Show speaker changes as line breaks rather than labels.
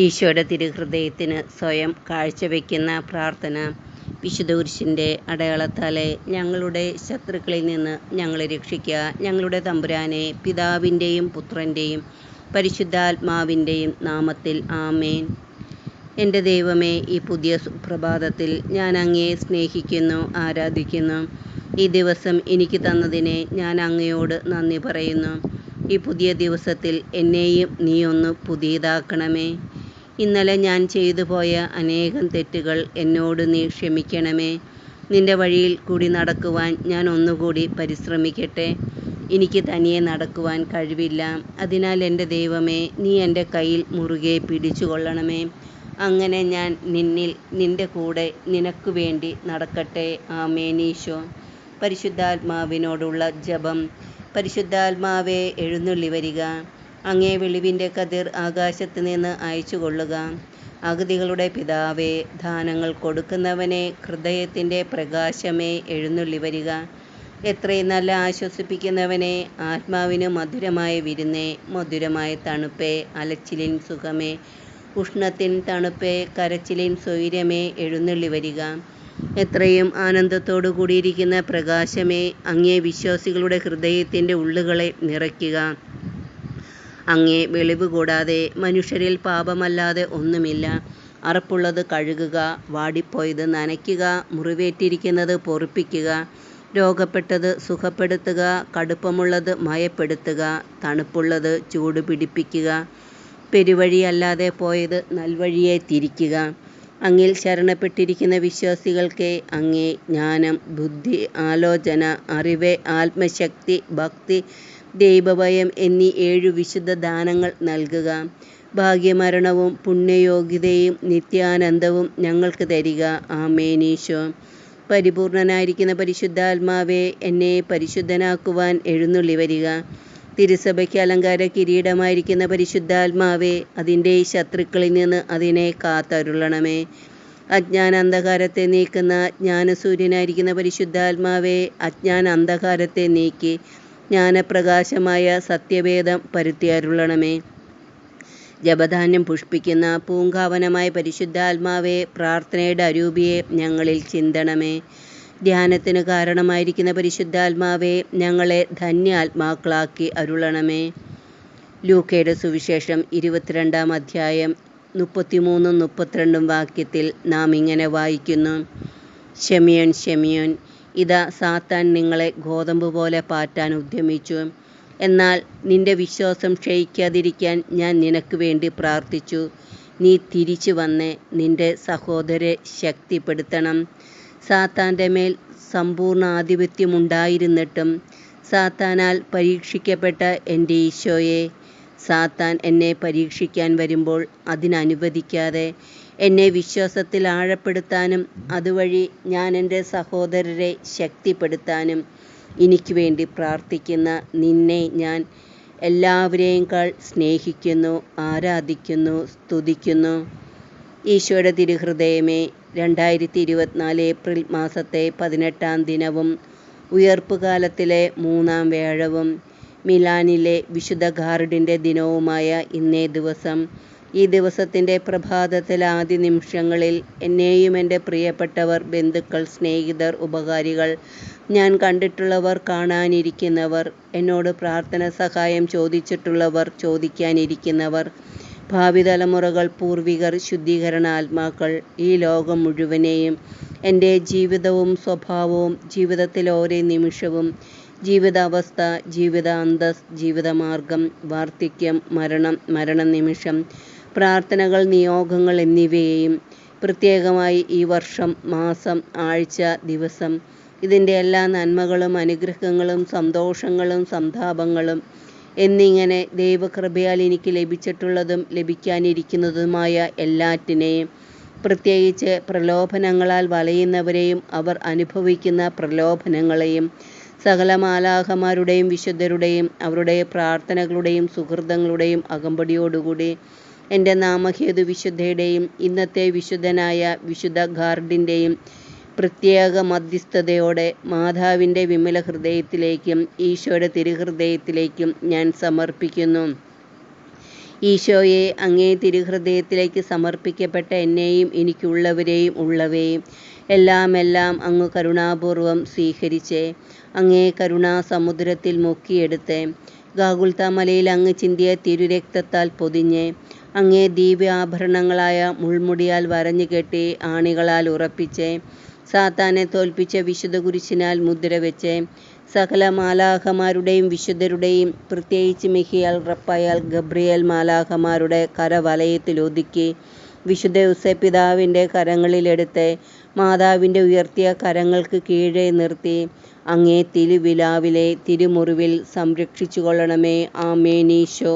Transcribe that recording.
ഈശോയുടെ തിരുഹൃദയത്തിന് സ്വയം കാഴ്ചവെക്കുന്ന പ്രാർത്ഥന. വിശുദ്ധ കുരിശിൻ്റെ അടയാളത്താലെ ഞങ്ങളുടെ ശത്രുക്കളിൽ നിന്ന് ഞങ്ങളെ രക്ഷിക്കുക. ഞങ്ങളുടെ തമ്പുരാനെ, പിതാവിൻ്റെയും പുത്രൻ്റെയും പരിശുദ്ധാത്മാവിൻ്റെയും നാമത്തിൽ ആമേൻ. എൻ്റെ ദൈവമേ, ഈ പുതിയ സുപ്രഭാതത്തിൽ ഞാൻ അങ്ങയെ സ്നേഹിക്കുന്നു, ആരാധിക്കുന്നു. ഈ ദിവസം എനിക്ക് തന്നതിനെ ഞാൻ അങ്ങയോട് നന്ദി പറയുന്നു. ഈ പുതിയ ദിവസത്തിൽ എന്നെയും നീ ഒന്ന് പുതിയതാക്കണമേ. ഇന്നലെ ഞാൻ ചെയ്തു പോയ അനേകം തെറ്റുകൾ എന്നോട് നീ ക്ഷമിക്കണമേ. നിൻ്റെ വഴിയിൽ കൂടി നടക്കുവാൻ ഞാൻ ഒന്നുകൂടി പരിശ്രമിക്കട്ടെ. എനിക്ക് തനിയെ നടക്കുവാൻ കഴിവില്ല. അതിനാൽ എൻ്റെ ദൈവമേ, നീ എൻ്റെ കയ്യിൽ മുറുകെ പിടിച്ചുകൊള്ളണമേ. അങ്ങനെ ഞാൻ നിൻ്റെ കൂടെ നിനക്ക് വേണ്ടി നടക്കട്ടെ. ആമേൻ. ഈശോ. പരിശുദ്ധാത്മാവിനോടുള്ള ജപം. പരിശുദ്ധാത്മാവേ, എഴുന്നള്ളി വരിക. അങ്ങേ വെളിവിൻ്റെ കതിർ ആകാശത്ത് നിന്ന് അയച്ചു കൊള്ളുക. അഗതികളുടെ പിതാവേ, ദാനങ്ങൾ കൊടുക്കുന്നവനെ, ഹൃദയത്തിൻ്റെ പ്രകാശമേ, എഴുന്നള്ളി വരിക. എത്രയും നല്ല ആശ്വസിപ്പിക്കുന്നവനെ, ആത്മാവിന് മധുരമായ വിരുന്നേ, മധുരമായ തണുപ്പേ, അലച്ചിലിൻ സുഖമേ, ഉഷ്ണത്തിൻ തണുപ്പേ, കരച്ചിലിൻ സ്വൈര്യമേ, എഴുന്നള്ളി വരിക. എത്രയും ആനന്ദത്തോടു കൂടിയിരിക്കുന്ന പ്രകാശമേ, അങ്ങേ വിശ്വാസികളുടെ ഹൃദയത്തിൻ്റെ ഉള്ളുകളെ നിറയ്ക്കുക. അങ്ങേ വെളിവ് കൂടാതെ മനുഷ്യരിൽ പാപമല്ലാതെ ഒന്നുമില്ല. അറപ്പുള്ളത് കഴുകുക, വാടിപ്പോയത് നനയ്ക്കുക, മുറിവേറ്റിരിക്കുന്നത് പൊറുപ്പിക്കുക, രോഗപ്പെട്ടത് സുഖപ്പെടുത്തുക, കടുപ്പമുള്ളത് മയപ്പെടുത്തുക, തണുപ്പുള്ളത് ചൂട് പിടിപ്പിക്കുക, പെരുവഴിയല്ലാതെ പോയത് നൽവഴിയെ തിരിക്കുക. അങ്ങിൽ ശരണപ്പെട്ടിരിക്കുന്ന വിശ്വാസികൾക്ക് അങ്ങേ ജ്ഞാനം, ബുദ്ധി, ആലോചന, അറിവ്, ആത്മശക്തി, ഭക്തി, ദൈവഭയം എന്നീ 7 വിശുദ്ധ ദാനങ്ങൾ നൽകുക. ഭാഗ്യമരണവും പുണ്യയോഗ്യതയും നിത്യാനന്ദവും ഞങ്ങൾക്ക് തരിക. ആമേൻ. ഈശോ. പരിപൂർണനായിരിക്കുന്ന പരിശുദ്ധാത്മാവേ, എന്നെ പരിശുദ്ധനാക്കുവാൻ എഴുന്നള്ളി വരിക. തിരുസഭയ്ക്ക് അലങ്കാര കിരീടമായിരിക്കുന്ന പരിശുദ്ധാത്മാവേ, അതിൻ്റെ ശത്രുക്കളിൽ നിന്ന് അതിനെ കാത്തരുളണമേ. അജ്ഞാന അന്ധകാരത്തെ നീക്കുന്ന ജ്ഞാനസൂര്യനായിരിക്കുന്ന പരിശുദ്ധാത്മാവേ, അജ്ഞാന അന്ധകാരത്തെ നീക്കി ജ്ഞാനപ്രകാശമായ സത്യവേദം പരത്തിയരുളണമേ. ജപധാന്യം പുഷ്പിക്കുന്ന പൂങ്കാവനമായ പരിശുദ്ധാത്മാവേ, പ്രാർത്ഥനയുടെ അരൂപിയെ ഞങ്ങളിൽ ചിന്തണമേ. ധ്യാനത്തിന് കാരണമായിരിക്കുന്ന പരിശുദ്ധാത്മാവേ, ഞങ്ങളെ ധന്യാത്മാക്കളാക്കി അരുളണമേ. ലൂക്കയുടെ സുവിശേഷം 22-ാം അധ്യായം 33-32 വാക്യത്തിൽ നാം ഇങ്ങനെ വായിക്കുന്നു: ശിമിയോൻ, ശിമിയോൻ, ഇതാ സാത്താൻ നിങ്ങളെ ഗോതമ്പ് പോലെ പാറ്റാൻ ഉദ്യമിച്ചു. എന്നാൽ നിന്റെ വിശ്വാസം ക്ഷയിക്കാതിരിക്കാൻ ഞാൻ നിനക്ക് വേണ്ടി പ്രാർത്ഥിച്ചു. നീ തിരിച്ചു വന്ന് നിന്റെ സഹോദരരെ ശക്തിപ്പെടുത്തണം. സാത്താൻ്റെ മേൽ സമ്പൂർണ്ണ ആധിപത്യമുണ്ടായിരുന്നിട്ടും സാത്താനാൽ പരീക്ഷിക്കപ്പെട്ട എൻ്റെ ഈശോയെ, സാത്താൻ എന്നെ പരീക്ഷിക്കാൻ വരുമ്പോൾ അതിനനുവദിക്കാതെ എന്നെ വിശ്വാസത്തിൽ ആഴപ്പെടുത്താനും അതുവഴി ഞാൻ എൻ്റെ സഹോദരരെ ശക്തിപ്പെടുത്താനും എനിക്ക് വേണ്ടി പ്രാർത്ഥിക്കുന്ന നിന്നെ ഞാൻ എല്ലാവരെയുംക്കാൾ സ്നേഹിക്കുന്നു, ആരാധിക്കുന്നു, സ്തുതിക്കുന്നു. ഈശോയുടെ തിരുഹൃദയമേ, 2024 ഏപ്രിൽ മാസത്തെ 18-ാം ദിനവും ഉയർപ്പുകാലത്തിലെ 3-ാം വ്യാഴവും മിലാനിലെ വിശുദ്ധ ഗാർഡിൻ്റെ ദിനവുമായ ഇന്നേ ദിവസം, ഈ ദിവസത്തിൻ്റെ പ്രഭാതത്തിലെ ആദ്യ നിമിഷങ്ങളിൽ എന്നെയും എൻ്റെ പ്രിയപ്പെട്ടവർ, ബന്ധുക്കൾ, സ്നേഹിതർ, ഉപകാരികൾ, ഞാൻ കണ്ടിട്ടുള്ളവർ, കാണാനിരിക്കുന്നവർ, എന്നോട് പ്രാർത്ഥന സഹായം ചോദിച്ചിട്ടുള്ളവർ, ചോദിക്കാനിരിക്കുന്നവർ, ഭാവി തലമുറകൾ, പൂർവികർ, ശുദ്ധീകരണ ആത്മാക്കൾ, ഈ ലോകം മുഴുവനെയും, എൻ്റെ ജീവിതവും സ്വഭാവവും, ജീവിതത്തിലെ ഓരോ നിമിഷവും, ജീവിതാവസ്ഥ, ജീവിത അന്തസ്, ജീവിതമാർഗം, വാർദ്ധക്യം, മരണം, മരണനിമിഷം, പ്രാർത്ഥനകൾ, നിയോഗങ്ങൾ എന്നിവയെയും, പ്രത്യേകമായി ഈ വർഷം, മാസം, ആഴ്ച, ദിവസം, ഇതിൻ്റെ എല്ലാ നന്മകളും അനുഗ്രഹങ്ങളും സന്തോഷങ്ങളും സന്താപങ്ങളും എന്നിങ്ങനെ ദൈവകൃപയാൽ എനിക്ക് ലഭിച്ചിട്ടുള്ളതും ലഭിക്കാനിരിക്കുന്നതുമായ എല്ലാറ്റിനെയും, പ്രത്യേകിച്ച് പ്രലോഭനങ്ങളാൽ വലയുന്നവരെയും അവർ അനുഭവിക്കുന്ന പ്രലോഭനങ്ങളെയും, സകല മാലാഖമാരുടെയും വിശുദ്ധരുടെയും അവരുടെ പ്രാർത്ഥനകളുടെയും സുഹൃതങ്ങളുടെയും അകമ്പടിയോടുകൂടി എൻ്റെ നാമഹേതു വിശുദ്ധയുടെയും ഇന്നത്തെ വിശുദ്ധനായ വിശുദ്ധ ഗാർഡിൻ്റെയും പ്രത്യേക മധ്യസ്ഥതയോടെ മാതാവിൻ്റെ വിമല ഹൃദയത്തിലേക്കും ഈശോയുടെ തിരുഹൃദയത്തിലേക്കും ഞാൻ സമർപ്പിക്കുന്നു. ഈശോയെ, അങ്ങേ തിരുഹൃദയത്തിലേക്ക് സമർപ്പിക്കപ്പെട്ട എന്നെയും എനിക്കുള്ളവരെയും ഉള്ളവയും എല്ലാം അങ്ങ് കരുണാപൂർവം സ്വീകരിച്ച് അങ്ങേ കരുണാസമുദ്രത്തിൽ മുക്കിയെടുത്ത് ഗാഗുൽത്താ മലയിൽ അങ്ങ് ചിന്തിയ തിരുരക്തത്താൽ പൊതിഞ്ഞ് അങ്ങേ ദിവ്യാഭരണങ്ങളായ മുൾമുടിയാൽ വരഞ്ഞു കെട്ടി ആണികളാൽ ഉറപ്പിച്ച് സാത്താനെ തോൽപ്പിച്ച വിശുദ്ധ കുരിശിനാൽ മുദ്രവെച്ച് സകല മാലാഖമാരുടെയും വിശുദ്ധരുടെയും പ്രത്യേകിച്ച് മിഖായേൽ, റഫായേൽ, ഗബ്രിയേൽ മാലാഖമാരുടെ കരവലയത്തിലൊതുക്കി വിശുദ്ധ ഔസേപ്പിതാവിൻ്റെ കരങ്ങളിലെടുത്ത് മാതാവിൻ്റെ ഉയർത്തിയ കരങ്ങൾക്ക് കീഴെ നിർത്തി അങ്ങേ തിരുവിലാവിലെ തിരുമുറിവിൽ സംരക്ഷിച്ചു കൊള്ളണമേ. ആമേൻ. ഈശോ